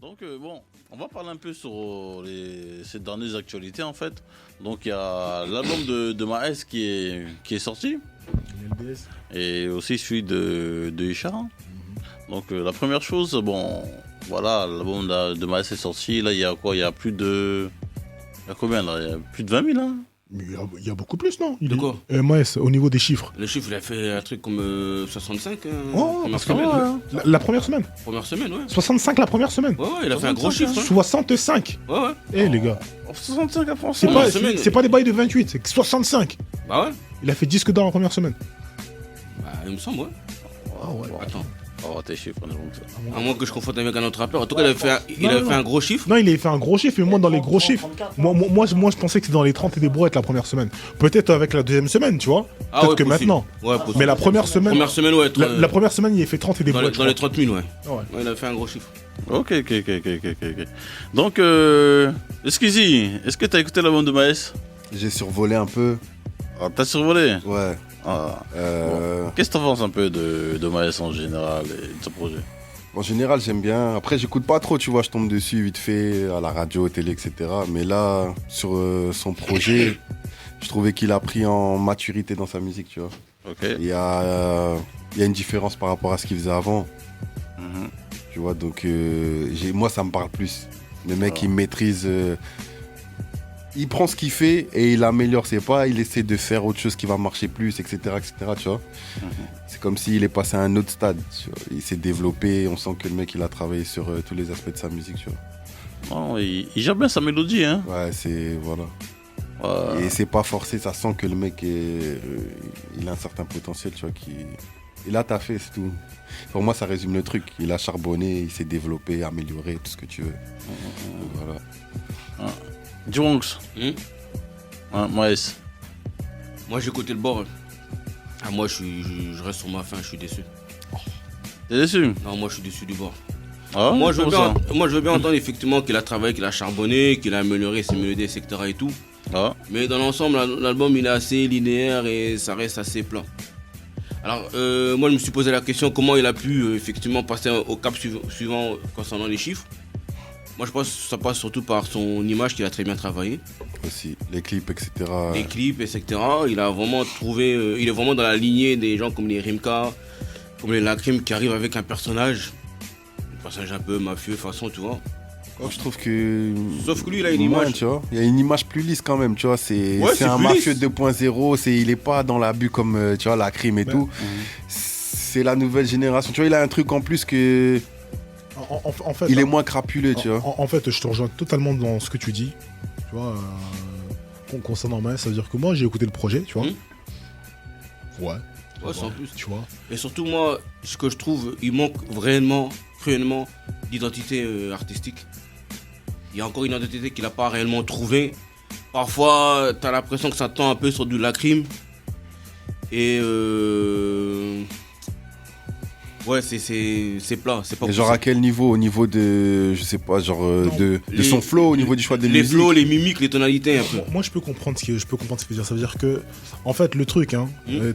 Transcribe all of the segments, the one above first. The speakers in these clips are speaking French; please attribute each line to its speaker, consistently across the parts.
Speaker 1: Donc bon, on va parler un peu sur ces dernières actualités en fait. Donc il y a l'album de Maes qui est sorti. Et aussi celui de Isha. Donc la première chose, bon, voilà, l'album de Maes est sorti. Là il y a quoi? Il y a plus de... Il y a combien là? Il y a plus de 20 000 hein?
Speaker 2: Mais il y a beaucoup plus, non?
Speaker 3: De quoi?
Speaker 2: Maes, au niveau des chiffres.
Speaker 3: Le chiffre, il a fait un truc comme 65
Speaker 2: parce que la première semaine.
Speaker 3: Première semaine, ouais.
Speaker 2: 65 la première semaine.
Speaker 3: Ouais, il a fait un gros chiffre. Hein.
Speaker 2: 65.
Speaker 3: Ouais.
Speaker 2: Eh les gars.
Speaker 1: 65 la France.
Speaker 2: C'est pas des bails de 28, c'est 65.
Speaker 3: Bah ouais.
Speaker 2: Il a fait disque d'or la première semaine.
Speaker 3: Bah il me semble, ouais.
Speaker 2: Ah ouais.
Speaker 3: Attends.
Speaker 1: Oh, tes chiffres,
Speaker 3: à moins que je confonde avec un autre rappeur. En tout cas, il avait fait un gros chiffre.
Speaker 2: Non, il avait fait un gros chiffre, mais moi, dans les gros chiffres, moi, je pensais que c'était dans les 30 et des brouettes la première semaine. Peut-être avec la deuxième semaine, tu vois. Peut-être que maintenant.
Speaker 3: Ouais,
Speaker 2: mais la première semaine.
Speaker 3: Ouais.
Speaker 2: La première semaine, il a fait 30 et des brouettes.
Speaker 3: Dans les 30 000, ouais.
Speaker 2: Ouais.
Speaker 3: Il a fait un gros chiffre.
Speaker 1: Ok. Donc, Squeezie, est-ce que t'as écouté l'album de Maes?
Speaker 4: J'ai survolé un peu.
Speaker 1: Ah, t'as survolé?
Speaker 4: Ouais.
Speaker 1: Bon. Qu'est-ce que t'en penses un peu de Maes en général et de son projet?
Speaker 4: En général, j'aime bien. Après, j'écoute pas trop, tu vois, je tombe dessus vite fait, à la radio, télé, etc. Mais là, sur son projet, je trouvais qu'il a pris en maturité dans sa musique, tu vois.
Speaker 1: Ok.
Speaker 4: Il y a une différence par rapport à ce qu'il faisait avant. Tu vois, donc moi, ça me parle plus. Le mec, il maîtrise... il prend ce qu'il fait et il améliore. C'est pas, il essaie de faire autre chose qui va marcher plus, etc. tu vois. C'est comme s'il est passé à un autre stade. Tu vois. Il s'est développé. On sent que le mec, il a travaillé sur tous les aspects de sa musique, tu vois.
Speaker 1: Non, il gère bien sa mélodie, hein.
Speaker 4: Ouais, c'est... Voilà. Et c'est pas forcé. Ça sent que le mec, il a un certain potentiel, tu vois. Il a taffé, c'est tout. Pour moi, ça résume le truc. Il a charbonné, il s'est développé, amélioré, tout ce que tu veux.
Speaker 1: Voilà. Jonx. Maes.
Speaker 3: Moi, j'ai écouté le bord. Ah, moi, je reste sur ma faim, je suis déçu.
Speaker 1: T'es déçu?
Speaker 3: Non, moi, je suis déçu du bord.
Speaker 1: Ah,
Speaker 3: moi, je veux bien entendre effectivement qu'il a travaillé, qu'il a charbonné, qu'il a amélioré ses mélodies, etc. et tout.
Speaker 1: Ah.
Speaker 3: Mais dans l'ensemble, l'album, il est assez linéaire et ça reste assez plat. Alors, moi, je me suis posé la question comment il a pu effectivement passer au cap suivant concernant les chiffres. Moi, je pense que ça passe surtout par son image qu'il a très bien travaillé.
Speaker 4: Aussi, les clips, etc.
Speaker 3: Les clips, etc. Il a vraiment trouvé... il est vraiment dans la lignée des gens comme les Rimka, comme les Lacrim qui arrivent avec un personnage un peu mafieux, façon, tu vois.
Speaker 4: Je trouve que...
Speaker 3: Sauf que lui, il a une image...
Speaker 4: Tu vois, il y a une image plus lisse quand même, tu vois. C'est un mafieux 2.0, il est pas dans l'abus comme, tu vois, Lacrim et tout. C'est la nouvelle génération. Tu vois, il a un truc en plus que...
Speaker 2: En fait,
Speaker 4: il est moins crapuleux, tu vois.
Speaker 2: En fait, je te rejoins totalement dans ce que tu dis. Tu vois, concernant Maes, ça veut dire que moi, j'ai écouté le projet, tu vois. Ouais,
Speaker 3: sans plus.
Speaker 2: Tu vois.
Speaker 3: Et surtout, moi, ce que je trouve, il manque vraiment, cruellement, d'identité artistique. Il y a encore une identité qu'il n'a pas réellement trouvée. Parfois, tu as l'impression que ça tend un peu sur du Lacrim. Et... Ouais, c'est plat, c'est pas possible.
Speaker 4: Genre à quel niveau? Au niveau de, je sais pas, genre de son flow, au niveau du choix des musiques?
Speaker 3: Les flows, les mimiques, les tonalités un peu.
Speaker 2: Moi je peux comprendre ce qu'il veut dire. Ça veut dire que, en fait, le truc,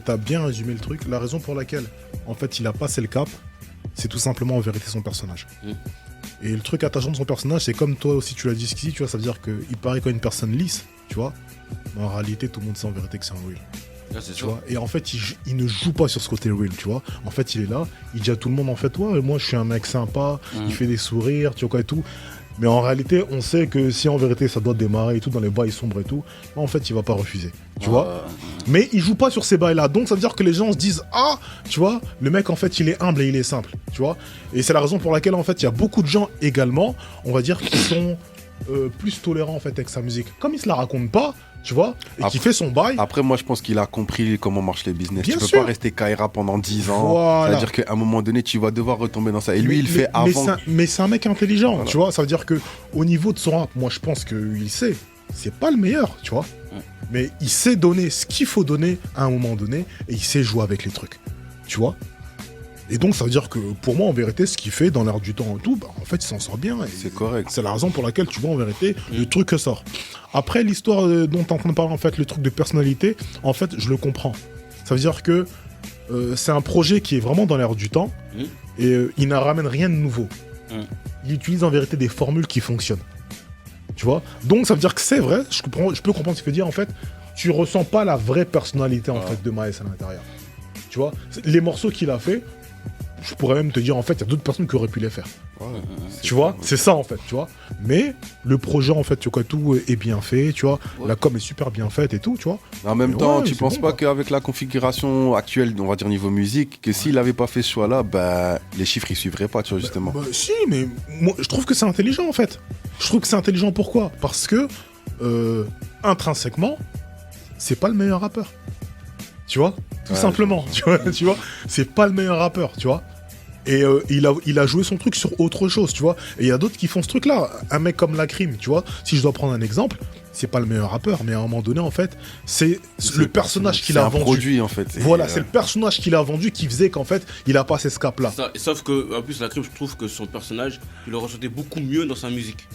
Speaker 2: t'as bien résumé le truc. La raison pour laquelle, en fait, il a passé le cap, c'est tout simplement en vérité son personnage. Et le truc attachant de son personnage, c'est comme toi aussi tu l'as dit ici, tu vois, ça veut dire qu'il paraît comme une personne lisse, tu vois. Mais en réalité, tout le monde sait en vérité que c'est un real. Tu vois, et en fait il ne joue pas sur ce côté real, tu vois. En fait il est là, il dit à tout le monde en fait ouais moi je suis un mec sympa, il fait des sourires, tu vois quoi et tout. Mais en réalité on sait que si en vérité ça doit démarrer et tout dans les bails sombres et tout, en fait il va pas refuser, tu vois. Mais il joue pas sur ces bails là, donc ça veut dire que les gens se disent ah tu vois le mec en fait il est humble et il est simple, tu vois. Et c'est la raison pour laquelle en fait il y a beaucoup de gens également, on va dire qui sont plus tolérants en fait avec sa musique, comme il se la raconte pas. Tu vois, et qui fait son bail.
Speaker 4: Après, moi, je pense qu'il a compris comment marchent les business.
Speaker 2: Bien
Speaker 4: tu peux
Speaker 2: sûr.
Speaker 4: pas rester Kaira pendant 10 ans.
Speaker 2: Voilà.
Speaker 4: C'est-à-dire qu'à un moment donné, tu vas devoir retomber dans ça. Et lui, il fait avant.
Speaker 2: Mais c'est un mec intelligent, tu vois. Ça veut dire que au niveau de son rap, moi, je pense qu'il sait. C'est pas le meilleur, tu vois. Mais il sait donner ce qu'il faut donner à un moment donné, et il sait jouer avec les trucs, tu vois. Et donc ça veut dire que pour moi en vérité ce qu'il fait dans l'air du temps et tout, bah, en fait il s'en sort bien.
Speaker 4: C'est correct.
Speaker 2: C'est la raison pour laquelle tu vois en vérité le truc sort. Après l'histoire dont tu es en train de parler en fait, le truc de personnalité, en fait je le comprends. Ça veut dire que c'est un projet qui est vraiment dans l'air du temps et il ne ramène rien de nouveau. il utilise en vérité des formules qui fonctionnent. Tu vois? Donc ça veut dire que c'est vrai, je peux comprendre ce qu'il veut dire en fait. Tu ressens pas la vraie personnalité en fait de Maes à l'intérieur. Tu vois? Les morceaux qu'il a fait, je pourrais même te dire en fait, il y a d'autres personnes qui auraient pu les faire.
Speaker 4: Ouais,
Speaker 2: Tu vois? C'est ça en fait, tu vois? Mais le projet en fait, tu vois, tout est bien fait, tu vois? La com est super bien faite et tout, tu vois?
Speaker 4: En même
Speaker 2: Mais
Speaker 4: temps,
Speaker 2: ouais,
Speaker 4: tu
Speaker 2: c'est
Speaker 4: penses
Speaker 2: bon,
Speaker 4: pas
Speaker 2: quoi.
Speaker 4: qu'avec la configuration actuelle, on va dire niveau musique, que s'il avait pas fait ce choix-là, bah, les chiffres ils suivraient pas, tu vois, justement.
Speaker 2: Bah, si, mais moi, je trouve que c'est intelligent en fait. Je trouve que c'est intelligent pourquoi? Parce que intrinsèquement, c'est pas le meilleur rappeur. Tu vois? Tout
Speaker 4: Ouais,
Speaker 2: simplement. Tu vois? C'est pas le meilleur rappeur, tu vois? Et il a joué son truc sur autre chose, tu vois? Et il y a d'autres qui font ce truc-là. Un mec comme Lacrim, tu vois? Si je dois prendre un exemple, c'est pas le meilleur rappeur, mais à un moment donné, en fait, c'est le personnage qu'il a
Speaker 4: C'est un
Speaker 2: vendu.
Speaker 4: produit, en fait.
Speaker 2: Voilà, c'est le personnage qu'il a vendu qui faisait qu'en fait, il a passé ce cap-là.
Speaker 3: Ça, sauf que, en plus, la crime, je trouve que son personnage, il le ressentait beaucoup mieux dans sa musique.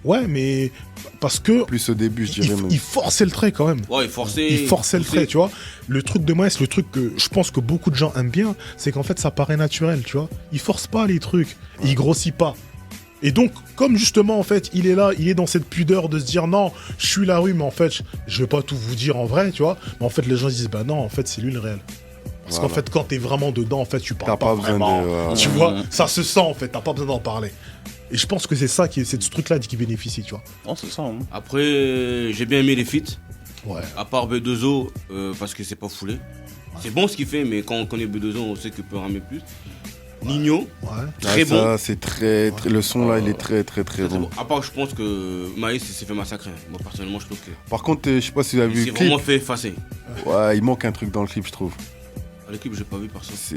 Speaker 2: Ouais, mais parce que
Speaker 4: Plus au début, je dirais même.
Speaker 2: il forçait le trait quand même.
Speaker 3: Ouais, il forçait.
Speaker 2: Il forçait le trait, tu vois. Le truc de Maes, le truc que je pense que beaucoup de gens aiment bien, c'est qu'en fait, ça paraît naturel, tu vois. Il force pas les trucs, il grossit pas. Et donc, comme justement, en fait, il est là, il est dans cette pudeur de se dire non, je suis la rue, mais en fait, je vais pas tout vous dire en vrai, tu vois. Mais en fait, les gens disent bah non, en fait, c'est lui le réel. Parce qu'en
Speaker 4: Voilà.
Speaker 2: fait, quand t'es vraiment dedans, en fait, tu parles
Speaker 4: T'as
Speaker 2: pas
Speaker 4: pas besoin
Speaker 2: vraiment.
Speaker 4: de.
Speaker 2: Tu vois, ça se sent en fait, t'as pas besoin d'en parler. Et je pense que c'est ça c'est de ce truc-là qui bénéficie, tu vois.
Speaker 1: Non, c'est ça. Hein.
Speaker 3: Après, j'ai bien aimé les feats,
Speaker 2: Ouais.
Speaker 3: à part B2O, parce que c'est pas foulé. C'est bon ce qu'il fait, mais quand on connaît B2O, on sait qu'il peut ramer plus. Nino,
Speaker 2: Ouais.
Speaker 3: très
Speaker 4: Ouais,
Speaker 3: bon.
Speaker 4: ça, c'est très. Le son là, il est très
Speaker 3: Très
Speaker 4: bon.
Speaker 3: bon. À part, je pense que Maïs s'est fait massacrer. Moi, personnellement, je trouve que.
Speaker 4: Par contre, je sais pas si vous avez
Speaker 3: Il
Speaker 4: vu
Speaker 3: s'est
Speaker 4: le clip.
Speaker 3: vraiment fait effacer.
Speaker 4: Ouais, il manque un truc dans le clip, je trouve.
Speaker 3: À l'équipe, j'ai pas vu personne.
Speaker 4: C'est.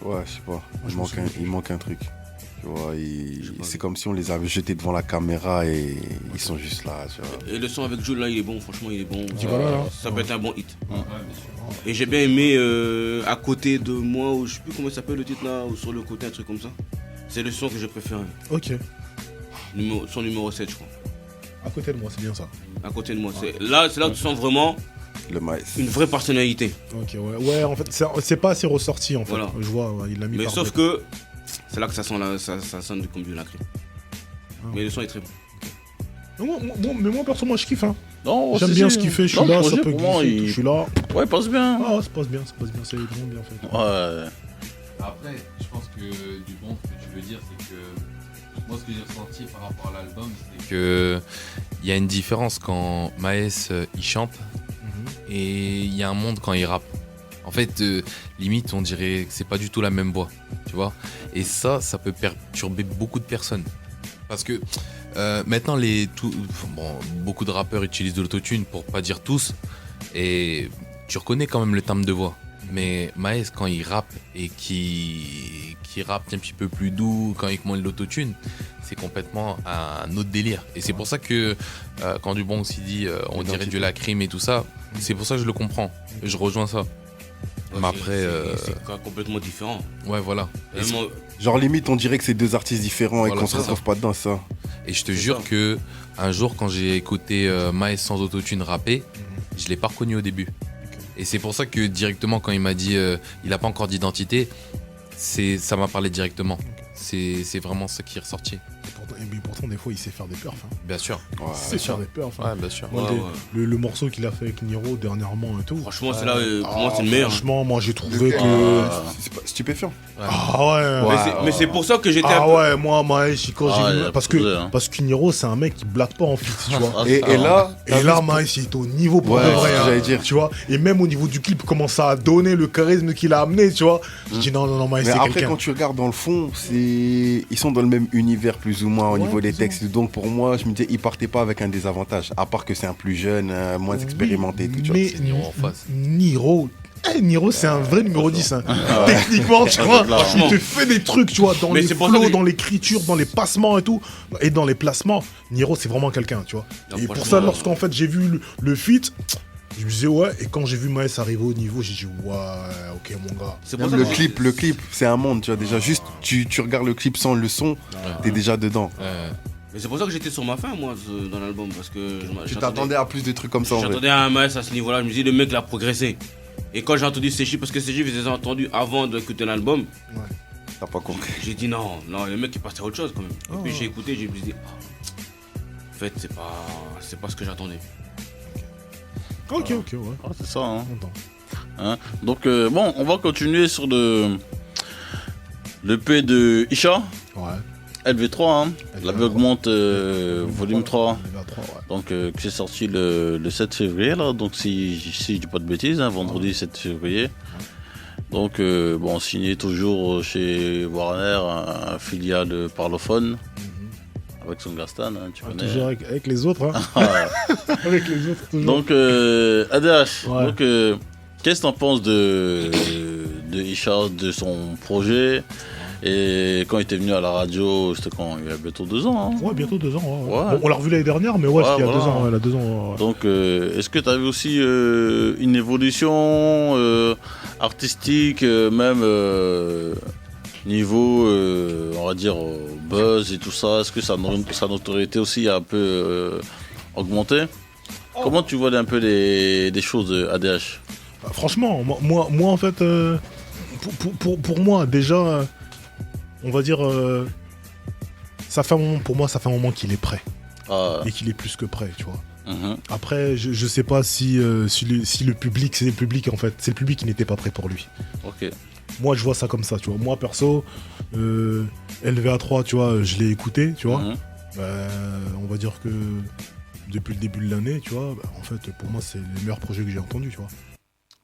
Speaker 4: Ouais, je sais pas.
Speaker 2: je m'en souviens
Speaker 4: Il manque un truc. Tu vois,
Speaker 3: Je sais pas.
Speaker 4: c'est comme si on les avait jetés devant la caméra et ils sont juste là, tu vois.
Speaker 3: Et le son avec Jules là, il est bon, franchement, il est bon.
Speaker 2: Djibala, là.
Speaker 3: Ça peut être un bon hit.
Speaker 5: Ouais, bien sûr.
Speaker 3: Et j'ai bien aimé à côté de moi, ou je sais plus comment il s'appelle le titre là, ou sur le côté, un truc comme ça. C'est le son que j'ai préféré.
Speaker 2: Ok.
Speaker 3: Son numéro 7, je crois.
Speaker 2: À côté de moi, c'est bien ça.
Speaker 3: À côté de moi. C'est là où tu sens vraiment
Speaker 4: Le maïs.
Speaker 3: une vraie personnalité.
Speaker 2: Ok, ouais. Ouais, en fait, c'est pas assez ressorti, en fait.
Speaker 3: Voilà.
Speaker 2: Je vois, ouais, il l'a mis
Speaker 3: Mais
Speaker 2: par
Speaker 3: sauf
Speaker 2: deux.
Speaker 3: que c'est là que ça sonne comme du lacré. Mais le son est très bon.
Speaker 2: Mais moi, perso, moi, je kiffe, hein.
Speaker 1: Non,
Speaker 2: J'aime
Speaker 1: si,
Speaker 2: bien
Speaker 1: si.
Speaker 2: ce qu'il fait, je suis
Speaker 1: Non,
Speaker 2: là,
Speaker 1: le
Speaker 2: ça
Speaker 1: projet,
Speaker 2: peut
Speaker 1: pour moi,
Speaker 2: glisser, je suis là.
Speaker 1: Ouais, passe bien.
Speaker 2: Ah, ça passe bien, c'est vraiment bien fait.
Speaker 1: Ouais.
Speaker 5: Après, je pense que du bon, ce que tu veux dire, c'est que moi, ce que j'ai ressenti par rapport à l'album, c'est que il y a une différence quand Maes il chante et il y a un monde quand il rappe. En fait, limite, on dirait que c'est pas du tout la même voix, tu vois. Et ça peut perturber beaucoup de personnes. Parce que maintenant, beaucoup de rappeurs utilisent de l'autotune, pour pas dire tous, et tu reconnais quand même le timbre de voix. Mais Maes, quand il rappe et qui rappe un petit peu plus doux, quand il monte l'autotune, c'est complètement un autre délire. Et c'est pour ça que quand Dubon aussi dit on dirait du lacryme et tout ça, c'est pour ça que je le comprends. Je rejoins ça. Mais après,
Speaker 3: C'est complètement différent.
Speaker 5: ouais, voilà. Et,
Speaker 3: Vraiment,
Speaker 4: Genre, limite, on dirait que c'est deux artistes différents et
Speaker 5: Voilà,
Speaker 4: qu'on se
Speaker 5: c'est
Speaker 4: retrouve pas dedans, ça.
Speaker 5: et je te
Speaker 3: C'est
Speaker 5: jure
Speaker 3: ça.
Speaker 5: que un jour, quand j'ai écouté Maes sans autotune rapper, je l'ai pas reconnu au début. Et c'est pour ça que directement, quand il m'a dit il a pas encore d'identité, ça m'a parlé directement. C'est vraiment ça qui est ressorti.
Speaker 2: Et pourtant, des fois, il sait faire des perfs. Hein.
Speaker 5: Bien sûr.
Speaker 4: Ouais.
Speaker 2: Il sait faire des perfs. Hein.
Speaker 5: Ouais, bien sûr.
Speaker 2: Moi,
Speaker 3: Ouais,
Speaker 2: le morceau qu'il a fait avec Niro dernièrement et tout.
Speaker 3: franchement, c'est là, pour moi, c'est le meilleur.
Speaker 2: Franchement, moi, j'ai trouvé que.
Speaker 4: C'est pas stupéfiant.
Speaker 2: Ah ouais.
Speaker 3: Mais c'est pour ça que j'étais
Speaker 2: Ah
Speaker 3: un peu.
Speaker 2: ouais, moi, Maes, quand
Speaker 1: Ah,
Speaker 2: j'ai
Speaker 1: il
Speaker 2: vu.
Speaker 1: a
Speaker 2: Parce
Speaker 1: posé,
Speaker 2: que,
Speaker 1: hein.
Speaker 2: parce que Niro, c'est un mec qui blague pas en fit, tu vois.
Speaker 1: Ah,
Speaker 4: Et
Speaker 1: ça,
Speaker 4: là,
Speaker 2: Et là, Maes, il est au niveau pour
Speaker 4: Ouais,
Speaker 2: de
Speaker 4: c'est
Speaker 2: vrai.
Speaker 4: ce que
Speaker 2: hein,
Speaker 4: j'allais dire.
Speaker 2: Tu vois. Et même au niveau du clip, comment ça a donné le charisme qu'il a amené, tu vois. Je dis non, Maes,
Speaker 4: mais
Speaker 2: c'est
Speaker 4: après,
Speaker 2: quelqu'un.
Speaker 4: quand tu regardes dans le fond, ils sont dans le même univers plus ou moins au
Speaker 2: Ouais,
Speaker 4: niveau des
Speaker 2: plus ou
Speaker 4: textes. Donc pour moi, je me disais, ils partaient pas avec un désavantage. À part que c'est un plus jeune, moins expérimenté. Tout, tu vois.
Speaker 2: Mais
Speaker 5: c'est Niro en face.
Speaker 2: Niro, c'est un vrai numéro 10. Hein. Techniquement, tu vois, il te fait des trucs, tu vois, dans
Speaker 3: Mais
Speaker 2: les
Speaker 3: c'est pour ça
Speaker 2: flows,
Speaker 3: que-
Speaker 2: dans l'écriture, dans les passements et tout, et dans les placements. Niro, c'est vraiment quelqu'un, tu vois.
Speaker 3: Non,
Speaker 2: Et pour
Speaker 3: franchement,
Speaker 2: ça, lorsqu'en fait j'ai vu le feat, je me disais ouais, et quand j'ai vu Maes arriver au niveau, j'ai dit ouais, ok mon gars.
Speaker 3: C'est pour
Speaker 4: Même
Speaker 3: ça
Speaker 4: le
Speaker 3: que
Speaker 4: clip, c'est un monde, tu vois. Déjà, juste, tu regardes le clip sans le son, t'es déjà dedans.
Speaker 3: Mais c'est pour ça que j'étais sur ma fin, moi, dans l'album. Parce que
Speaker 4: Tu t'attendais à plus de trucs comme ça, en fait.
Speaker 3: J'attendais un Maes à ce niveau-là. Je me dis, le mec, il a progressé. Et quand j'ai entendu ces chiffres, parce que ces chiffres, je les ai entendus avant d'écouter l'album,
Speaker 4: T'as pas compris.
Speaker 3: J'ai dit non, le mec est passé à autre chose quand même. Et puis j'ai écouté, j'ai dit, en fait, c'est pas ce que j'attendais.
Speaker 2: Ok, ouais.
Speaker 1: Ah, c'est ça, hein.
Speaker 2: Content.
Speaker 1: Hein. Donc, bon, on va continuer sur le P de Isha,
Speaker 2: Ouais.
Speaker 1: LV3, hein.
Speaker 2: LV3.
Speaker 1: La Bug Monte volume 3.
Speaker 2: LV3, ouais.
Speaker 1: Donc, qui est sorti le 7 février, là. Donc, si je dis pas de bêtises, hein, vendredi 7 février. Donc, bon, signé toujours chez Warner, un filiale de Parlophone. Avec son Gaston, hein, tu connais.
Speaker 2: Toujours avec les autres, hein. Avec les autres, toujours.
Speaker 1: Donc, ADH,
Speaker 2: Ouais.
Speaker 1: donc, qu'est-ce que tu en penses de Isha, de son projet? Et quand il était venu à la radio, c'était quand? Il y a bientôt 2 ans. Hein.
Speaker 2: Ouais, bientôt 2 ans. Ouais.
Speaker 1: Ouais.
Speaker 2: Bon, on l'a revu l'année dernière, mais ouais,
Speaker 1: Ouais,
Speaker 2: c'était il y a
Speaker 1: voilà.
Speaker 2: 2 ans. Ouais, là, 2 ans. Ouais.
Speaker 1: Donc, est-ce que tu as vu aussi une évolution artistique, même niveau, on va dire, buzz et tout ça? Est-ce que sa notoriété aussi a un peu augmenté? Comment tu vois un peu des choses de ADH?
Speaker 2: Bah, franchement, moi en fait, pour moi, déjà, on va dire, ça fait un moment, pour moi, ça fait un moment qu'il est prêt.
Speaker 1: Ah,
Speaker 2: Et qu'il est plus que prêt, tu vois.
Speaker 1: mhm.
Speaker 2: Après, je sais pas si le public, c'est le public, en fait. C'est le public qui n'était pas prêt pour lui.
Speaker 1: Ok.
Speaker 2: Moi, je vois ça comme ça, tu vois. Moi, perso, LVA3, tu vois, je l'ai écouté, tu vois.
Speaker 1: Mhm.
Speaker 2: On va dire que depuis le début de l'année, tu vois, en fait, pour moi, c'est le meilleur projet que j'ai entendu, tu vois.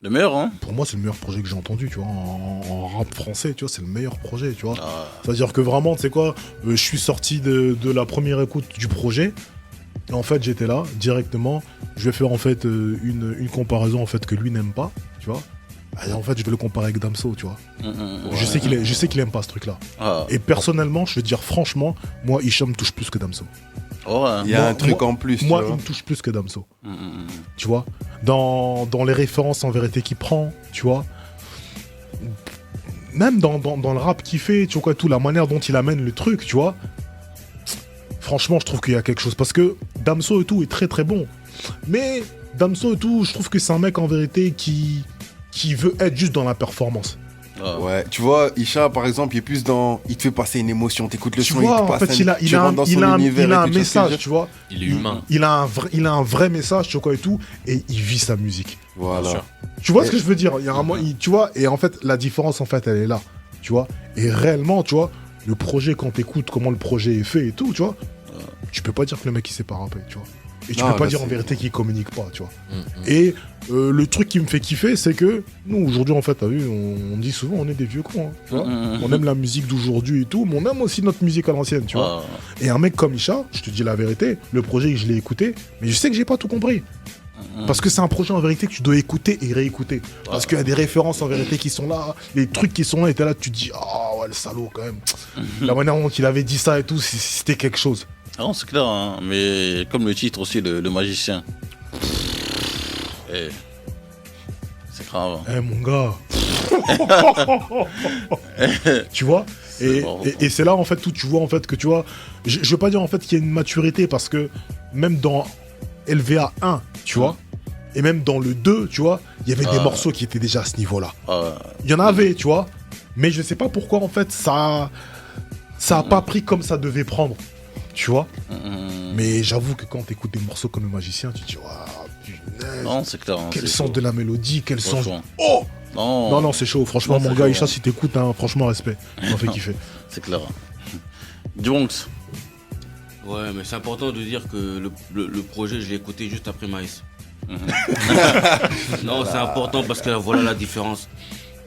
Speaker 1: Le meilleur, hein?
Speaker 2: Pour moi, c'est le meilleur projet que j'ai entendu, tu vois. En rap français, tu vois, c'est le meilleur projet, tu vois.
Speaker 1: Ah,
Speaker 2: C'est-à-dire que vraiment, tu sais quoi, je suis sorti de la première écoute du projet. Et en fait, j'étais là, directement. Je vais faire, en fait, une comparaison, en fait, que lui n'aime pas, tu vois. Et en fait, je vais le comparer avec Damso, tu vois.
Speaker 1: mhm,
Speaker 2: Je sais qu'il aime pas ce truc-là.
Speaker 1: ah,
Speaker 2: Et personnellement, je veux dire franchement, moi, Hicham me touche plus que Damso.
Speaker 1: ouais.
Speaker 4: Il y a
Speaker 2: Moi-
Speaker 4: un truc
Speaker 2: moi-
Speaker 4: en plus.
Speaker 2: Moi,
Speaker 4: tu
Speaker 2: il
Speaker 4: vois.
Speaker 2: me touche plus que Damso.
Speaker 1: Mhm.
Speaker 2: Tu vois, dans les références en vérité qu'il prend, tu vois. Même dans le rap qu'il fait, tu vois quoi, tout, la manière dont il amène le truc, tu vois. Franchement, je trouve qu'il y a quelque chose. Parce que Damso et tout est très très bon. Mais Damso et tout, je trouve que c'est un mec en vérité qui veut être juste dans la performance.
Speaker 1: Ah.
Speaker 4: Ouais, tu vois, Isha par exemple, il est plus dans. Il te fait passer une émotion, t'écoutes le
Speaker 2: Tu
Speaker 4: son,
Speaker 2: vois,
Speaker 4: il te
Speaker 2: en
Speaker 4: passe
Speaker 2: fait, il a
Speaker 4: tu rentres dans son univers
Speaker 2: il a
Speaker 4: et
Speaker 2: un
Speaker 4: tout, tu vois ce que je veux
Speaker 2: message,
Speaker 4: dire.
Speaker 2: tu vois.
Speaker 5: Il est humain.
Speaker 2: Il a un vrai message, tu vois quoi et tout. Et il vit sa musique.
Speaker 5: Bien
Speaker 4: Voilà.
Speaker 5: sûr.
Speaker 2: Tu vois
Speaker 4: Et-
Speaker 2: ce que je veux dire? Il y a un tu vois, et en fait, la différence, en fait, elle est là. Tu vois? Et réellement, tu vois, le projet, quand t'écoutes comment le projet est fait et tout, tu vois, tu peux pas dire que le mec, il sait pas rapper, tu vois. Et tu
Speaker 4: Non,
Speaker 2: peux pas
Speaker 4: là,
Speaker 2: dire en
Speaker 4: c'est-
Speaker 2: vérité qu'il communique pas, tu vois.
Speaker 5: Mhm.
Speaker 2: Et le truc qui me fait kiffer, c'est que nous, aujourd'hui, en fait, t'as vu, on dit souvent, on est des vieux cons, hein, tu vois.
Speaker 1: Mhm.
Speaker 2: On aime la musique d'aujourd'hui et tout, mais on aime aussi notre musique à l'ancienne, tu vois.
Speaker 1: Ah,
Speaker 2: Et un mec comme Isha, je te dis la vérité, le projet, je l'ai écouté, mais je sais que j'ai pas tout compris. Parce que c'est un projet en vérité que tu dois écouter et réécouter. Parce qu'il y a des références en vérité qui sont là, les trucs qui sont là, et t'es là, tu te dis, ah ouais, le salaud quand même. La manière dont il avait dit ça et tout, c'était quelque chose.
Speaker 1: Ah non, c'est clair, hein. Mais comme le titre aussi, le magicien. Eh, c'est grave. Hein.
Speaker 2: Eh mon gars. Tu vois et,
Speaker 1: bon.
Speaker 2: et c'est là en fait où tu vois en fait que tu vois, je veux pas dire en fait qu'il y a une maturité parce que même dans LVA 1, tu vois, et même dans le 2, tu vois, il y avait des morceaux qui étaient déjà à ce niveau-là.
Speaker 1: Ah,
Speaker 2: Il y en avait, tu vois, mais je sais pas pourquoi en fait ça a pas pris comme ça devait prendre, tu vois.
Speaker 1: mhm.
Speaker 2: Mais j'avoue que quand t'écoutes des morceaux comme le magicien, tu te dis, waouh, punaise,
Speaker 1: Non, c'est clair. Hein,
Speaker 2: quel
Speaker 1: c'est
Speaker 2: sens
Speaker 1: chaud.
Speaker 2: de la mélodie, quel sens.
Speaker 1: Franchement.
Speaker 2: Oh
Speaker 1: Non,
Speaker 2: non, c'est chaud, franchement,
Speaker 1: Non,
Speaker 2: mon
Speaker 1: c'est
Speaker 2: gars,
Speaker 1: chaud,
Speaker 2: Isha,
Speaker 1: hein.
Speaker 2: si t'écoutes, hein, franchement, respect. Ça fait kiffer.
Speaker 1: c'est clair. Jonx.
Speaker 3: Ouais, mais c'est important de dire que le projet, je l'ai écouté juste après Maïs. Non, c'est important parce que voilà la différence.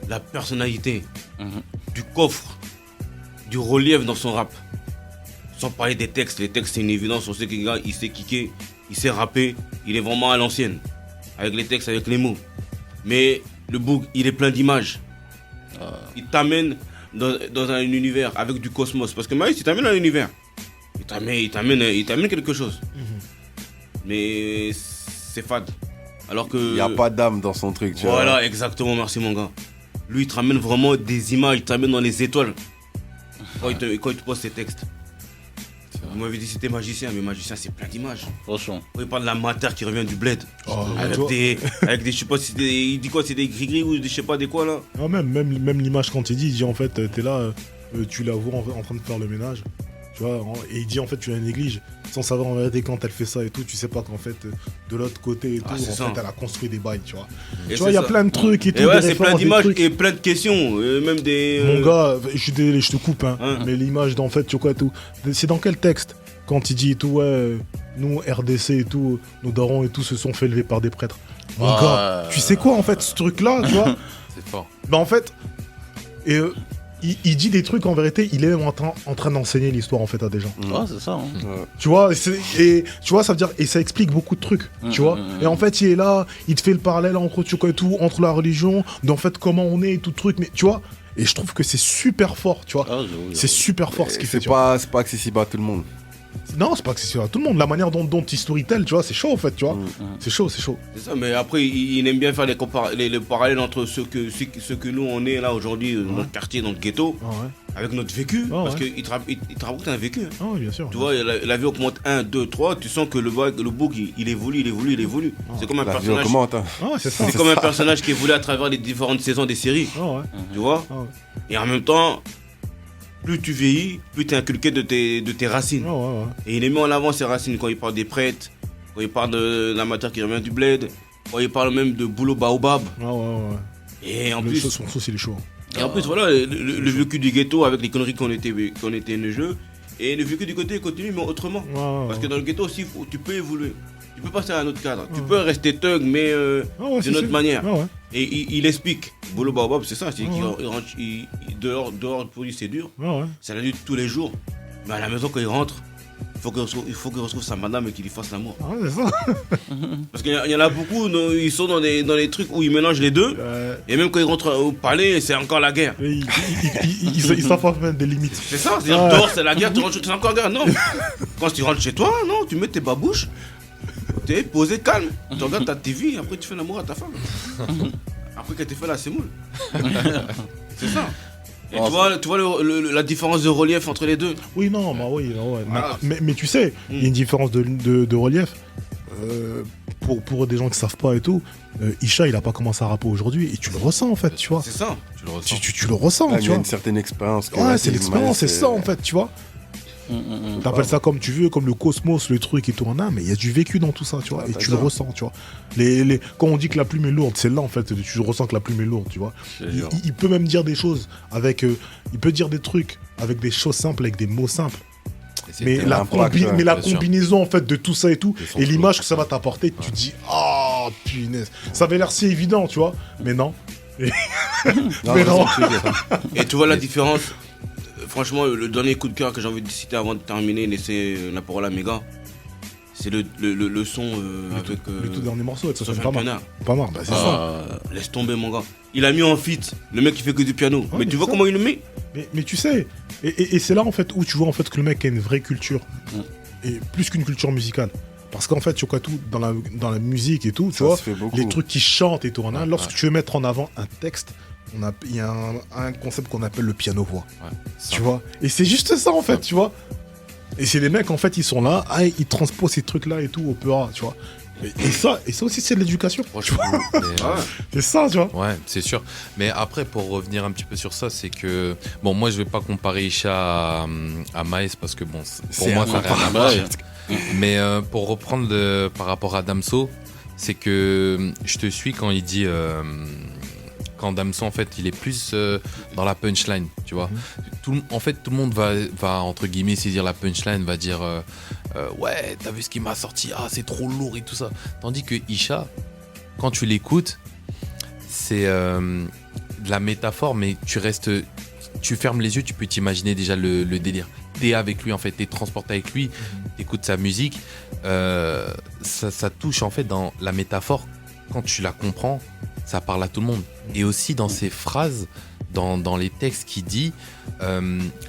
Speaker 3: La personnalité,
Speaker 1: Mhm.
Speaker 3: du coffre, du relief dans son rap. Sans parler des textes, les textes c'est une évidence, on sait que le gars il sait kicker, il sait rapper, il est vraiment à l'ancienne. Avec les textes, avec les mots. Mais le book, il est plein d'images. Il t'amène dans un univers avec du cosmos. Parce que Maïs, il t'amène dans l'univers. Il t'amène quelque chose. Mais c'est fade. Alors que.
Speaker 4: Il n'y a pas d'âme dans son truc, tu vois.
Speaker 3: Voilà, exactement, merci mon gars. Lui, il te ramène vraiment des images, il te ramène dans les étoiles. Quand il te pose ses textes. Vous m'avez dit c'était magicien, mais magicien c'est plein d'images.
Speaker 1: Franchement.
Speaker 3: Quand il parle de la matière qui revient du bled.
Speaker 2: Oh,
Speaker 3: avec,
Speaker 2: tu vois.
Speaker 3: avec des, je sais pas si il dit quoi, c'est des gris-gris ou je sais pas des quoi là.
Speaker 2: Non, même l'image quand il dit en fait, t'es là, tu la vois en train de faire le ménage. Tu vois, et il dit en fait tu la négliges sans savoir en vérité quand elle fait ça et tout, tu sais pas qu'en fait de l'autre côté et tout, en fait elle a construit des bails, tu vois.
Speaker 3: Et
Speaker 2: tu vois, il y a plein de trucs et tout.
Speaker 3: Ouais, c'est plein d'images et plein de questions, même des.
Speaker 2: Mon gars, je suis désolé, je te coupe, hein, mais l'image d'en fait, tu vois, tout. C'est dans quel texte? Quand il dit et tout, ouais, nous RDC et tout, nos darons et tout se sont fait élever par des prêtres. Mon gars, tu sais quoi en fait, ce truc-là, tu vois?
Speaker 5: C'est fort.
Speaker 2: Bah en fait, et il dit des trucs en vérité, il est même en train d'enseigner l'histoire en fait à des gens.
Speaker 1: Ouais, c'est ça. Hein.
Speaker 2: Tu vois, et tu vois, ça veut dire, et ça explique beaucoup de trucs, tu vois. Et en fait, il est là, il te fait le parallèle entre tu vois, et tout, entre la religion, d'en fait comment on est et tout truc, mais tu vois. Et je trouve que c'est super fort, tu vois. C'est super fort ce qu'il fait.
Speaker 4: C'est pas accessible à tout le monde.
Speaker 2: Non, c'est pas accessible à tout le monde. La manière dont il storytell, tu vois, c'est chaud en fait, tu vois. C'est chaud, c'est chaud.
Speaker 3: C'est ça, mais après, il aime bien faire les parallèles entre ce que nous on est là aujourd'hui, dans notre quartier, dans le ghetto, avec notre vécu. Parce qu'il te raconte un vécu.
Speaker 2: Ah oui, bien sûr.
Speaker 3: Tu vois, la vie augmente 1, 2, 3, tu sens que le bouc, il évolue. C'est comme un personnage. C'est comme un personnage qui évolue à travers les différentes saisons des séries. Tu vois. Et en même temps, plus tu vieillis, plus tu es inculqué de tes racines. Et il est mis en avant ses racines quand il parle des prêtres, quand il parle de la matière qui revient du bled, quand il parle même de boulot baobab. Et en plus,
Speaker 2: son sauce, il est chaud.
Speaker 3: Et en plus, voilà, le vécu du ghetto avec les conneries qu'on était ne jeu. Et le vécu du côté continue, mais autrement. Parce que dans le ghetto aussi, tu peux évoluer. Tu peux passer à un autre cadre. Tu peux rester thug, mais d'une autre manière. Et il explique. Boulot baobab, c'est ça. C'est qu'il dehors, le produit, c'est dur. C'est la lutte tous les jours. Mais à la maison, quand il rentre, il faut qu'il retrouve sa madame et qu'il lui fasse l'amour.
Speaker 2: C'est ça.
Speaker 3: Parce qu'il y en a beaucoup, ils sont dans des trucs où ils mélangent les deux. Et même quand ils rentrent au palais, c'est encore la guerre.
Speaker 2: Ils savent pas mettre des limites.
Speaker 3: C'est ça, c'est-à-dire dehors c'est la guerre, tu rentres, c'est encore la guerre. Non, quand tu rentres chez toi, non, tu mets tes babouches, tu es posé calme, tu regardes ta TV, après tu fais l'amour à ta femme. Après qu'elle t'ait fait la sémoule. C'est ça. Et tu vois la différence de relief entre les deux.
Speaker 2: Oui, non, bah oui. Mais tu sais, il y a une différence de relief. Pour des gens qui savent pas et tout, Isha, il a pas commencé à rapper aujourd'hui et tu le ressens en fait, tu vois.
Speaker 3: C'est ça.
Speaker 5: Tu le ressens.
Speaker 2: Tu le ressens, tu vois.
Speaker 4: Il y a une certaine expérience.
Speaker 2: Ouais, c'est l'expérience, c'est ça en fait, tu vois. T'appelles ça comme tu veux, comme le cosmos, le truc et tout en a, mais il y a du vécu dans tout ça, tu vois, et tu le ressens, tu vois. Quand on dit que la plume est lourde, c'est là en fait, tu ressens que la plume est lourde, tu vois. Il peut même dire des choses avec, il peut dire des trucs avec des choses simples, avec des mots simples. Mais la combinaison en fait de tout ça et tout, et l'image que ça va t'apporter, tu te dis, ah punaise, ça avait l'air si évident, tu vois, mais non. Mais non.
Speaker 3: Et tu vois la différence. Franchement, le dernier coup de cœur que j'ai envie de citer avant de terminer, laisser la parole à Méga, c'est le son avec.
Speaker 2: Le tout dernier morceau avec
Speaker 3: Sofiane Pienaar.
Speaker 2: Pas marre, bah c'est ça.
Speaker 3: Laisse tomber, mon gars. Il a mis en feat le mec qui fait que du piano. Mais tu vois comment il le met.
Speaker 2: Mais tu sais, et c'est là en fait où tu vois en fait que le mec a une vraie culture. Et plus qu'une culture musicale. Parce qu'en fait, tu vois tout, dans la musique et tout, tu vois, les trucs qui chantent et tout. Lorsque tu veux mettre en avant un texte, il y a un concept qu'on appelle le piano-voix. Tu vois. Et c'est juste ça en fait, tu vois. Et c'est les mecs en fait, ils sont là, ils transposent ces trucs-là et tout au opéra, tu vois. Et ça aussi, c'est de l'éducation. C'est ça, tu vois.
Speaker 5: Ouais, c'est sûr. Mais après, pour revenir un petit peu sur ça, c'est que bon, moi, je vais pas comparer Isha à Maes parce que bon, pour moi, ça n'a rien à voir. Mais pour reprendre par rapport à Damso, c'est que je te suis quand il dit. Quand Damso en fait il est plus dans la punchline, tu vois. En fait tout le monde va entre guillemets saisir la punchline, va dire ouais t'as vu ce qu'il m'a sorti, ah c'est trop lourd et tout ça. Tandis que Isha, quand tu l'écoutes, c'est de la métaphore, mais tu fermes les yeux, tu peux t'imaginer déjà le délire. T'es avec lui en fait, t'es transporté avec lui, t'écoutes sa musique, ça touche en fait dans la métaphore. Quand tu la comprends, ça parle à tout le monde. Et aussi dans ses phrases, dans les textes qu'il dit,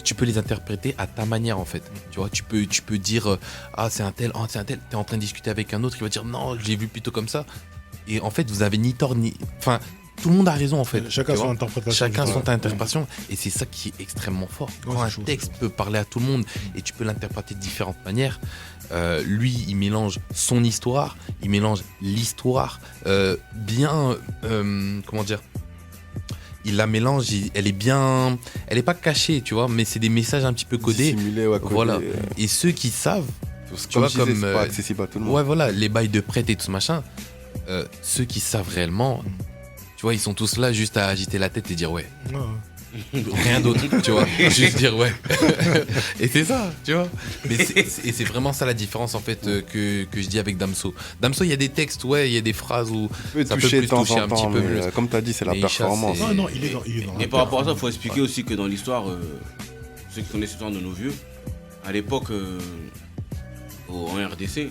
Speaker 5: tu peux les interpréter à ta manière en fait. Tu vois, tu peux dire ah c'est un tel, t'es en train de discuter avec un autre qui va dire non, je l'ai vu plutôt comme ça. Et en fait, vous avez ni tort ni... Enfin, tout le monde a raison en fait.
Speaker 2: Chacun son interprétation.
Speaker 5: Chacun son interprétation. Et c'est ça qui est extrêmement fort. Quand un texte peut parler à tout le monde et tu peux l'interpréter de différentes manières, lui, il mélange son histoire, il mélange l'histoire, comment dire, il la mélange, elle est bien, elle est pas cachée, tu vois, mais c'est des messages un petit peu codés.
Speaker 4: Dissimulé, ouais, codé,
Speaker 5: Voilà. Et ceux qui savent, tu vois,
Speaker 4: je disais,
Speaker 5: comme
Speaker 4: c'est pas accessible à tout le monde.
Speaker 5: ouais, voilà, les bails de prêt et tout ce machin, ceux qui savent réellement, tu vois, ils sont tous là juste à agiter la tête et dire ouais.
Speaker 2: Ouais.
Speaker 5: Rien d'autre, tu vois. Juste dire ouais. Et c'est ça, tu vois. Mais c'est vraiment ça la différence en fait que je dis avec Damso. Damso, il y a des textes, ouais, il y a des phrases où ça peut
Speaker 4: toucher
Speaker 5: plus
Speaker 4: de temps
Speaker 5: toucher
Speaker 4: en
Speaker 5: un petit
Speaker 4: temps,
Speaker 5: peu
Speaker 4: mais,
Speaker 5: plus.
Speaker 4: comme tu as dit, c'est la
Speaker 5: Mais Isha,
Speaker 4: performance.
Speaker 5: c'est-
Speaker 2: Non, il est dans
Speaker 3: Et
Speaker 2: la
Speaker 3: par rapport à ça, il
Speaker 2: performance.
Speaker 3: faut expliquer aussi que dans l'histoire, ceux qui connaissent l'histoire de nos vieux, à l'époque, en RDC,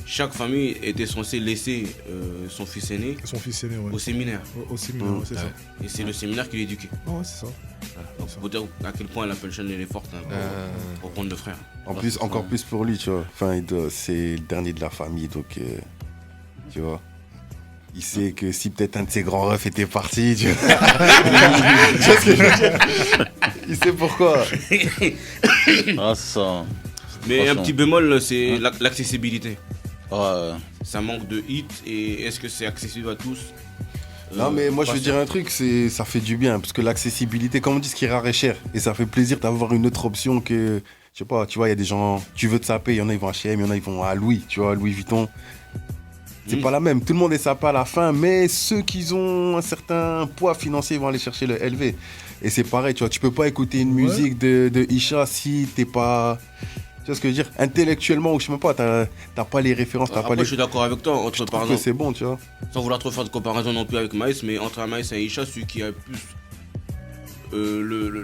Speaker 3: chaque famille était censée laisser son fils aîné
Speaker 2: Son fils aîné, ouais.
Speaker 3: au séminaire.
Speaker 2: Au séminaire, ouais, c'est ça.
Speaker 3: Et c'est le séminaire qui l'éduquait.
Speaker 2: Ouais, c'est ça.
Speaker 3: Donc pour dire à quel point la pension elle est forte hein, pour prendre le frère.
Speaker 4: En plus, encore plus pour lui, tu vois. Enfin, c'est le dernier de la famille, donc, tu vois. Il sait que si peut-être un de ses grands refs était parti, tu vois. Tu vois ce que je veux dire? Il sait pourquoi.
Speaker 1: Ah, c'est ça.
Speaker 3: Mais un
Speaker 1: Franchement.
Speaker 3: petit bémol, c'est l'accessibilité.
Speaker 1: Ouais.
Speaker 3: Ça manque de hits et est-ce que c'est accessible à tous?
Speaker 4: Non, mais moi, je
Speaker 3: pas
Speaker 4: veux
Speaker 3: sûr.
Speaker 4: dire un truc, ça fait du bien, parce que l'accessibilité, comme on dit, ce qui est rare est cher. Et ça fait plaisir d'avoir une autre option que, je sais pas, tu vois, il y a des gens, tu veux te saper, il y en a, ils vont à H&M, il y en a, ils vont à Louis, tu vois, Louis Vuitton. C'est pas la même. Tout le monde est sapé à la fin, mais ceux qui ont un certain poids financier vont aller chercher le LV. Et c'est pareil, tu vois, tu peux pas écouter une musique de Isha si t'es pas... Tu vois ce que je veux dire? Intellectuellement, ou je sais même pas, t'as pas les références, t'as pas
Speaker 3: Après,
Speaker 4: les...
Speaker 3: je suis d'accord avec toi, entre,
Speaker 4: Je
Speaker 3: par
Speaker 4: trouve que
Speaker 3: exemple,
Speaker 4: c'est bon, tu vois.
Speaker 3: sans vouloir trop faire de comparaison non plus avec Maïs, mais entre un Maïs et un Isha, celui qui a le plus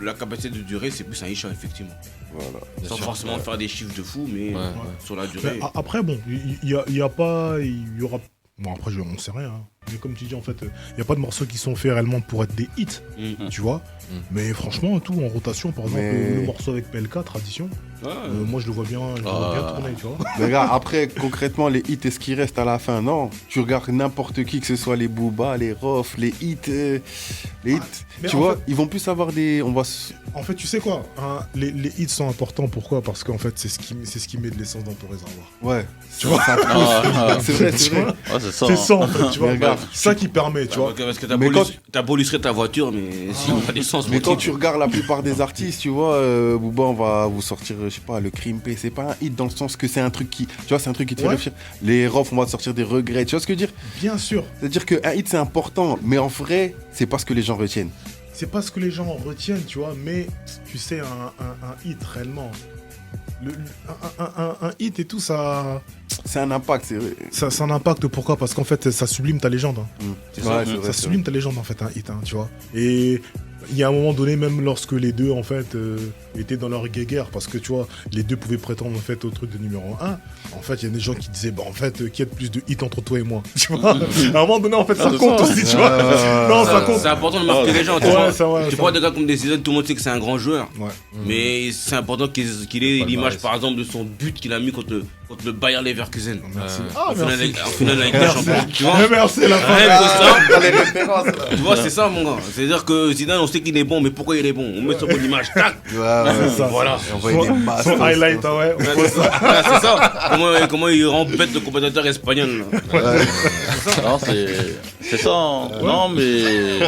Speaker 3: la capacité de durer, c'est plus un Isha, effectivement.
Speaker 4: Voilà.
Speaker 3: Sans forcément faire des chiffres de fou, mais
Speaker 5: Ouais.
Speaker 3: sur la
Speaker 2: Mais
Speaker 3: durée.
Speaker 2: après, bon, il y a pas. Il y aura. Bon, après, on sait rien. hein. Mais comme tu dis, en fait, il n'y a pas de morceaux qui sont faits réellement pour être des hits,
Speaker 3: Mhm.
Speaker 2: tu vois. Mais franchement, tout en rotation, par exemple,
Speaker 4: Mais-
Speaker 2: le morceau avec PLK, Tradition,
Speaker 3: Ouais.
Speaker 2: moi je le vois bien, tourner, tu vois.
Speaker 4: Mais regarde, après, concrètement, les hits, est-ce qu'il reste à la fin? Non. Tu regardes n'importe qui, que ce soit les Booba, les Rof, les hits. Les hits.
Speaker 2: mais
Speaker 4: Tu
Speaker 2: en
Speaker 4: vois,
Speaker 2: fait-
Speaker 4: ils vont plus avoir des. On va.
Speaker 2: En fait, tu sais quoi hein, les hits sont importants, pourquoi? Parce qu'en fait, c'est ce qui met de l'essence dans ton réservoir.
Speaker 4: Ouais.
Speaker 2: Tu vois
Speaker 4: ça pousse.
Speaker 1: Ah,
Speaker 4: C'est vrai,
Speaker 2: Tu
Speaker 4: c'est vrai.
Speaker 2: vois
Speaker 1: ouais, c'est ça.
Speaker 2: C'est
Speaker 1: hein.
Speaker 2: ça, en fait, tu vois.
Speaker 4: Mais regarde,
Speaker 2: ça qui permet, tu vois.
Speaker 3: Parce que
Speaker 4: Mais quand-
Speaker 3: t'as beau illustrer ta voiture, mais si on a des sens,
Speaker 4: Mais quand tu regardes la plupart des artistes, tu vois, Booba, on va vous sortir, je sais pas, le Crime P. C'est pas un hit dans le sens que c'est un truc qui. Tu vois, c'est un truc qui te fait
Speaker 2: Ouais.
Speaker 4: réfléchir. Les Rof, on va te sortir des regrets. Tu vois ce que je veux dire?
Speaker 2: Bien sûr,
Speaker 4: C'est-à-dire qu'un hit, c'est important. Mais en vrai, c'est pas ce que les gens retiennent.
Speaker 2: c'est pas ce que les gens retiennent, tu vois, mais tu sais, un hit réellement. Un hit et tout, ça
Speaker 4: C'est un impact, c'est vrai.
Speaker 2: a un impact. Pourquoi? Parce qu'en fait, ça sublime ta légende. hein.
Speaker 3: C'est
Speaker 4: Ouais,
Speaker 3: ça.
Speaker 4: c'est vrai,
Speaker 2: Ça
Speaker 4: c'est
Speaker 2: sublime ta légende, en fait, un hit, hein, tu vois. Et il y a un moment donné, même lorsque les deux, en fait, étaient dans leur guéguerre, parce que, tu vois, les deux pouvaient prétendre, en fait, au truc de numéro 1. En fait, il y a des gens qui disaient, bah, en fait, qui a de plus de hits entre toi et moi, tu vois. À un moment donné, en fait, ça
Speaker 1: c'est
Speaker 2: compte
Speaker 1: ça.
Speaker 2: aussi, tu vois. Non, ça compte.
Speaker 3: C'est important de marquer les gens. Tu
Speaker 2: Ouais,
Speaker 3: vois,
Speaker 2: ça, ouais,
Speaker 3: tu
Speaker 2: ça.
Speaker 3: vois des gars comme des Zidane, tout le monde sait que c'est un grand joueur.
Speaker 2: Ouais.
Speaker 3: Mais c'est important qu'il ait
Speaker 5: Pas le
Speaker 3: l'image,
Speaker 5: Mahrez.
Speaker 3: par exemple, de son but qu'il a mis contre le Bayer Leverkusen.
Speaker 2: Merci.
Speaker 5: Ouais.
Speaker 2: Ah,
Speaker 3: En finale
Speaker 2: merci.
Speaker 3: avec- en finale avec les champions. Tu vois?
Speaker 2: Merci, la fin.
Speaker 3: Rien que ça,
Speaker 4: les références, là.
Speaker 3: tu vois, c'est ça, mon gars. C'est-à-dire que Zidane, on sait qu'il est bon, mais pourquoi il est bon? On met sur bonne image, tac!
Speaker 4: Ouais, ouais,
Speaker 2: ça.
Speaker 3: Voilà.
Speaker 4: Et on voyait des masses.
Speaker 2: Son highlight, ah ouais.
Speaker 3: Ouais, c'est ça. Ouais, c'est ça. Comment il rempête le compétiteur espagnol. Là.
Speaker 1: Non, c'est ça. hein. Non, mais.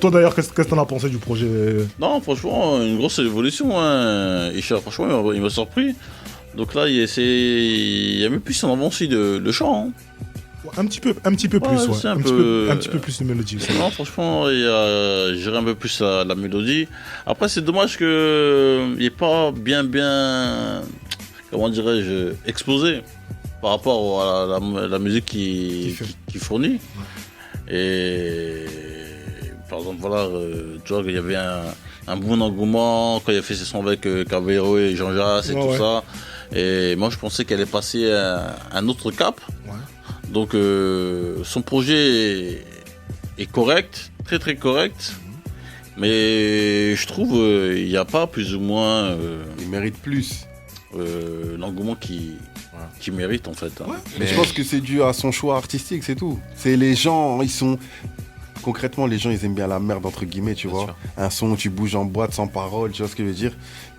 Speaker 2: Toi, d'ailleurs, qu'est-ce que t'en as pensé du projet?
Speaker 1: Non, franchement, une grosse évolution. Hein. Isha, franchement, il m'a surpris. Donc là, il y a même plus en avant aussi le chant. Hein.
Speaker 2: Un petit peu plus,
Speaker 1: Ouais,
Speaker 2: ouais.
Speaker 1: c'est un
Speaker 2: Un
Speaker 1: peu-
Speaker 2: petit peu plus de mélodie. c'est vrai.
Speaker 1: Non, franchement, j'irai un peu plus la mélodie. Après, c'est dommage qu'il n'y ait pas bien, comment dirais-je, explosé par rapport à la musique
Speaker 2: Qu'il fait.
Speaker 1: qui fournit. Et par exemple, voilà, tu vois, il y avait un bon engouement quand il a fait ses sons avec Caballero et Jean Jass et
Speaker 2: Ouais,
Speaker 1: tout
Speaker 2: ouais.
Speaker 1: ça. Et moi, je pensais qu'elle allait passer un autre cap.
Speaker 2: Ouais.
Speaker 1: Donc son projet est correct, très très correct, mais je trouve il n'y a pas plus ou moins
Speaker 4: Il mérite plus.
Speaker 1: l'engouement qui mérite en fait. Hein.
Speaker 2: Ouais.
Speaker 4: Mais je pense que c'est dû à son choix artistique, c'est tout. C'est les gens, ils sont. Concrètement, les gens, ils aiment bien la merde, entre guillemets, tu
Speaker 5: Bien
Speaker 4: vois.
Speaker 5: sûr.
Speaker 4: Un son où tu bouges en boîte sans parole, tu vois ce que je veux dire.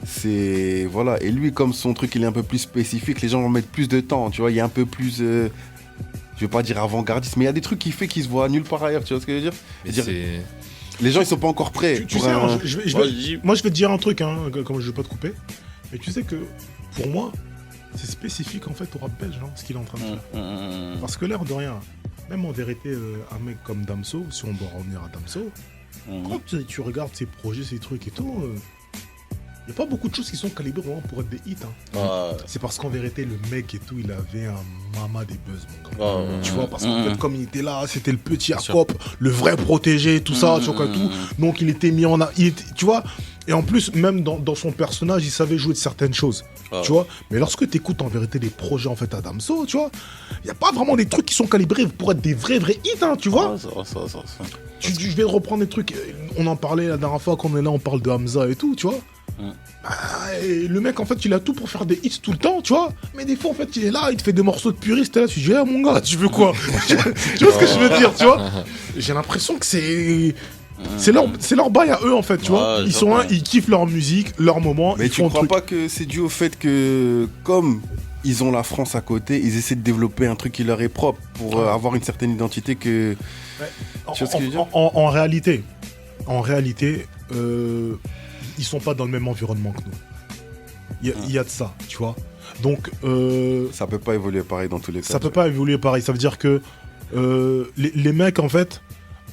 Speaker 4: C'est. Voilà. Et lui, comme son truc, il est un peu plus spécifique, les gens vont mettre plus de temps, tu vois. Il est un peu plus. Je veux pas dire avant-gardiste, mais il y a des trucs qu'il fait qui se voient nulle part ailleurs, tu vois ce que je veux dire.
Speaker 5: Mais
Speaker 4: Dire-
Speaker 5: c'est
Speaker 4: Les gens, ils sont pas encore prêts.
Speaker 2: Tu
Speaker 4: pour
Speaker 2: sais,
Speaker 4: un-
Speaker 2: moi je vais te dire un truc, hein, comme je vais pas te couper. Mais tu sais que pour moi, c'est spécifique en fait au rap belge, hein, ce qu'il est en train de faire. Parce que l'air de rien, même en vérité, un mec comme Damso, si on doit revenir à Damso, quand tu regardes ses projets, ses trucs et tout, il n'y a pas beaucoup de choses qui sont calibrées vraiment pour être des hits. Hein. C'est parce qu'en vérité, le mec et tout, il avait un mama des buzz, mon gars. Tu vois, parce qu'en fait, comme il était là, c'était le petit Jacob, le vrai protégé, tout ça, tu vois, tout. Donc il était mis en... tu vois. Et en plus, même dans son personnage, il savait jouer de certaines choses. Tu vois. Mais lorsque tu écoutes en vérité les projets en fait à Damso, tu vois, il n'y a pas vraiment des trucs qui sont calibrés pour être des vrais hits, hein, tu vois. Je vais reprendre des trucs. On en parlait la dernière fois quand on est là, on parle de Hamza et tout, tu vois. Et le mec en fait il a tout pour faire des hits tout le temps, tu vois. Mais des fois en fait il est là, il te fait des morceaux de puriste, et là tu dis mon gars, tu veux quoi? Tu vois ce que je veux dire, tu vois. J'ai l'impression que c'est leur bail à eux en fait, tu vois. Ils sont là, ils kiffent leur musique, leur moment.
Speaker 4: Mais tu crois pas que c'est dû au fait que comme ils ont la France à côté, ils essaient de développer un truc qui leur est propre pour avoir une certaine identité que... Tu vois ce que je veux dire ?
Speaker 2: En réalité, ils sont pas dans le même environnement que nous. Il y a de ça, tu vois. Donc
Speaker 4: ça peut pas évoluer pareil dans tous les cas.
Speaker 2: Ça peut pas évoluer pareil. Ça veut dire que les mecs en fait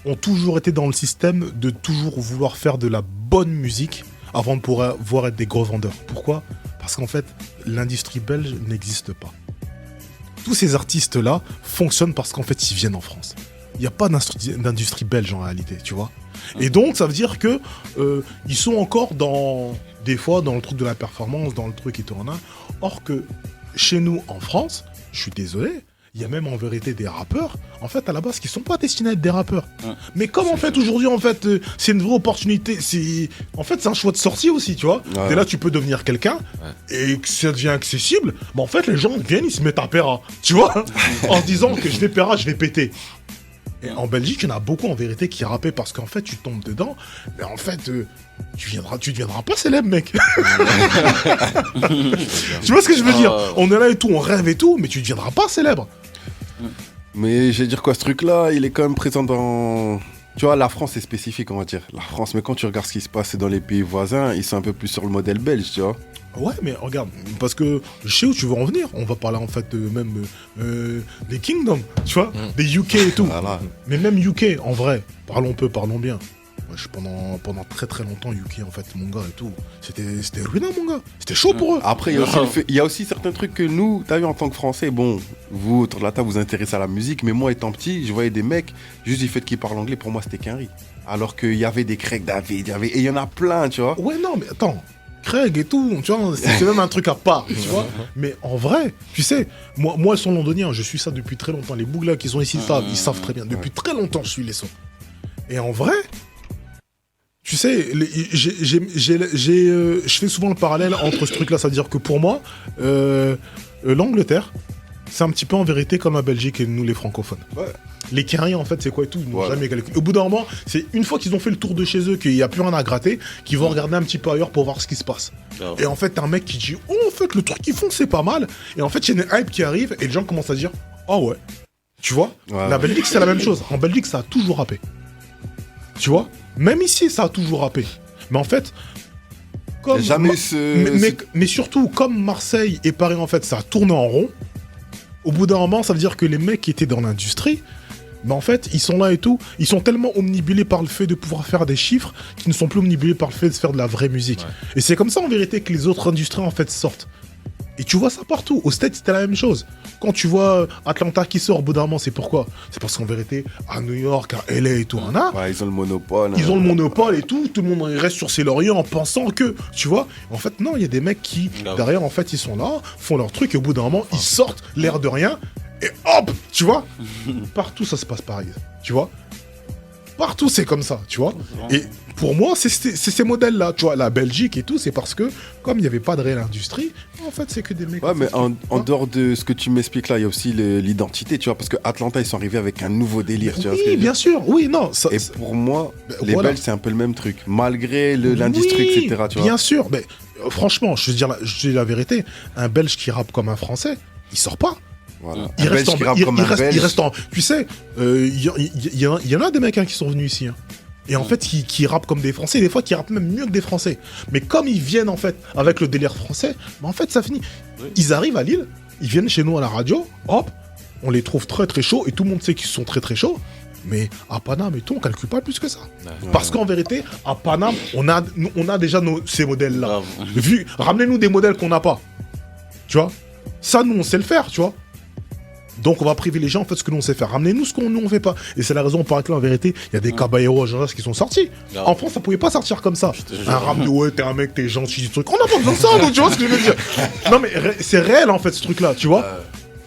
Speaker 2: ont toujours été dans le système de toujours vouloir faire de la bonne musique avant de pouvoir être des gros vendeurs. Pourquoi ? Parce qu'en fait, l'industrie belge n'existe pas. Tous ces artistes-là fonctionnent parce qu'en fait, ils viennent en France. Il n'y a pas d'industrie belge en réalité, tu vois. Et donc, ça veut dire que ils sont encore des fois dans le truc de la performance, dans le truc et tout en un. Or que chez nous, en France, je suis désolé, il y a même en vérité des rappeurs, en fait, à la base, qui sont pas destinés à être des rappeurs. Mais comme en fait, aujourd'hui, en fait, c'est une vraie opportunité, en fait, c'est un choix de sortie aussi, tu vois. Et là, tu peux devenir quelqu'un, et que ça devient accessible, en fait, les gens viennent, ils se mettent à Pera, tu vois, en se disant que je vais Pera, je vais péter. Et en Belgique, il y en a beaucoup en vérité qui rappaient parce qu'en fait, tu tombes dedans, mais en fait, tu deviendras pas célèbre, mec. Tu vois ce que je veux dire ? On est là et tout, on rêve et tout, mais tu deviendras pas célèbre.
Speaker 4: Mais je vais dire quoi, ce truc-là, il est quand même présent dans... Tu vois, la France est spécifique, on va dire. La France, mais quand tu regardes ce qui se passe dans les pays voisins, ils sont un peu plus sur le modèle belge, tu vois.
Speaker 2: Ouais, mais regarde, parce que je sais où tu veux en venir. On va parler en fait même des Kingdom, tu vois, des UK et tout.
Speaker 4: Voilà.
Speaker 2: Mais même UK, en vrai, parlons bien. Pendant très très longtemps, UK, en fait, mon gars et tout, c'était ruinant, mon gars. C'était chaud pour eux.
Speaker 4: Après, il y a aussi certains trucs que nous, t'as vu, en tant que Français, bon, vous, autour de la table, vous intéressez à la musique, mais moi, étant petit, je voyais des mecs, juste du fait qu'ils parlent anglais, pour moi, c'était qu'un riz. Alors qu'il y avait des Craig David, et il y en a plein, tu vois.
Speaker 2: Ouais, non, mais attends. Craig et tout, tu vois, c'est même un truc à part, tu vois. Mais en vrai, tu sais, moi ils sont londoniens, je suis ça depuis très longtemps. Les bougs là qui sont ici, ils savent très bien. Depuis très longtemps, je suis les sons. Et en vrai, tu sais, je fais souvent le parallèle entre ce truc-là, c'est-à-dire que pour moi, l'Angleterre, c'est un petit peu en vérité comme la Belgique et nous les francophones. Ouais. Les Cariens, en fait, c'est quoi et tout, ils n'ont jamais calculé. Au bout d'un moment, c'est une fois qu'ils ont fait le tour de chez eux, qu'il n'y a plus rien à gratter, qu'ils vont regarder un petit peu ailleurs pour voir ce qui se passe. Et en fait, t'as un mec qui dit, oh, en fait, le truc qu'ils font, c'est pas mal. Et en fait, il y a une hype qui arrive et les gens commencent à dire, oh ouais. Tu vois, la Belgique, c'est la même chose. En Belgique, ça a toujours rappé. Tu vois, même ici, ça a toujours rappé. Mais en fait, comme mais surtout, comme Marseille et Paris, en fait, ça a tourné en rond. Au bout d'un moment, ça veut dire que les mecs qui étaient dans l'industrie, en fait, ils sont là et tout, ils sont tellement omnibulés par le fait de pouvoir faire des chiffres qu'ils ne sont plus omnibulés par le fait de faire de la vraie musique. Ouais. Et c'est comme ça, en vérité, que les autres industries, en fait, sortent. Et tu vois ça partout. Au States, c'était la même chose. Quand tu vois Atlanta qui sort au bout d'un moment, c'est pourquoi ? C'est parce qu'en vérité, à New York, à LA et tout,
Speaker 4: ils ont le monopole.
Speaker 2: Ils ont le monopole et tout. Tout le monde reste sur ses lauriers en pensant que, tu vois. En fait, non, il y a des mecs qui, derrière, en fait, ils sont là, font leur truc et au bout d'un moment, ils sortent l'air de rien et hop, tu vois. Partout, ça se passe pareil, tu vois. Partout, c'est comme ça, tu vois. Et pour moi, c'est ces modèles-là, tu vois. La Belgique et tout, c'est parce que, comme il n'y avait pas de réelle industrie, en fait, c'est que des mecs...
Speaker 4: Ouais, mais en dehors de ce que tu m'expliques là, il y a aussi l'identité, tu vois. Parce que Atlanta, ils sont arrivés avec un nouveau délire, tu vois.
Speaker 2: Oui, bien sûr, oui, non.
Speaker 4: Ça, et pour moi, les Belges, c'est un peu le même truc. Malgré l'industrie, etc., tu vois.
Speaker 2: Bien sûr, mais franchement, je dis la vérité, un Belge qui rappe comme un Français, il sort pas.
Speaker 4: Voilà.
Speaker 2: Il reste en... Tu sais, il y en a des mecs qui sont venus ici. Et en fait, qui rappent comme des Français, et des fois qui rappent même mieux que des Français. Mais comme ils viennent en fait avec le délire français, bah en fait ça finit.
Speaker 1: Oui.
Speaker 2: Ils arrivent à Lille, ils viennent chez nous à la radio, hop, on les trouve très très chauds, et tout le monde sait qu'ils sont très très chauds. Mais à Paname et tout, on calcule pas plus que ça.
Speaker 5: Ouais.
Speaker 2: Parce qu'en vérité, à Paname, on a déjà ces modèles-là.
Speaker 1: Grave.
Speaker 2: Ramenez-nous des modèles qu'on n'a pas. Tu vois? Ça, nous, on sait le faire, tu vois? Donc, on va privilégier en fait ce que nous, on sait faire. Ramenez-nous ce qu'on nous, on fait pas. Et c'est la raison pour laquelle, en vérité, il y a des caballeros à Jean-Jacques qui sont sortis.
Speaker 1: Grave.
Speaker 2: En France, ça pouvait pas sortir comme ça.
Speaker 1: te jure.
Speaker 2: Un rap de ouais, t'es un mec, t'es gentil, ce truc. On n'a pas besoin de ça, nous, tu vois ce que je veux dire? Non, mais c'est réel, en fait, ce truc-là, tu vois?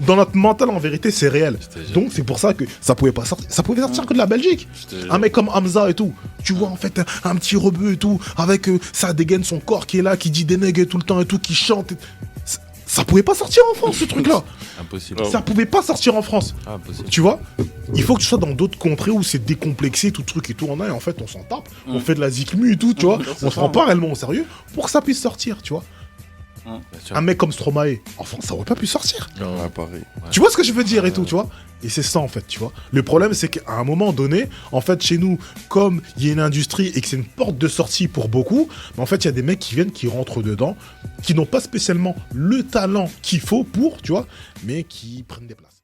Speaker 2: Dans notre mental, en vérité, c'est réel.
Speaker 5: te jure.
Speaker 2: Donc, c'est pour ça que ça pouvait pas sortir. Ça pouvait sortir que de la Belgique.
Speaker 1: Je te jure.
Speaker 2: Un mec comme Hamza et tout. Tu vois, en fait, un petit rebeu et tout, avec ça dégaine son corps qui est là, qui dit des nègres tout le temps et tout, qui chante. Ça pouvait pas sortir en France, ce truc-là.
Speaker 5: Impossible.
Speaker 2: Ça pouvait pas sortir en France.
Speaker 5: Ah, impossible.
Speaker 2: Tu vois? Il faut que tu sois dans d'autres contrées où c'est décomplexé, tout truc et tout. En a, et en fait, on s'en tape. On fait de la zikmu et tout, tu vois.
Speaker 1: c'est
Speaker 2: On se
Speaker 1: ça.
Speaker 2: prend pas réellement au sérieux pour que ça puisse sortir, tu vois.
Speaker 5: Bien sûr.
Speaker 2: Un mec comme Stromae, en France, ça aurait pas pu sortir.
Speaker 4: Ouais, pareil.
Speaker 2: Tu vois ce que je veux dire et tout, tu vois? Et c'est ça en fait, tu vois. Le problème, c'est qu'à un moment donné, en fait, chez nous, comme il y a une industrie et que c'est une porte de sortie pour beaucoup, mais en fait, il y a des mecs qui viennent, qui rentrent dedans, qui n'ont pas spécialement le talent qu'il faut pour, tu vois, mais qui prennent des places.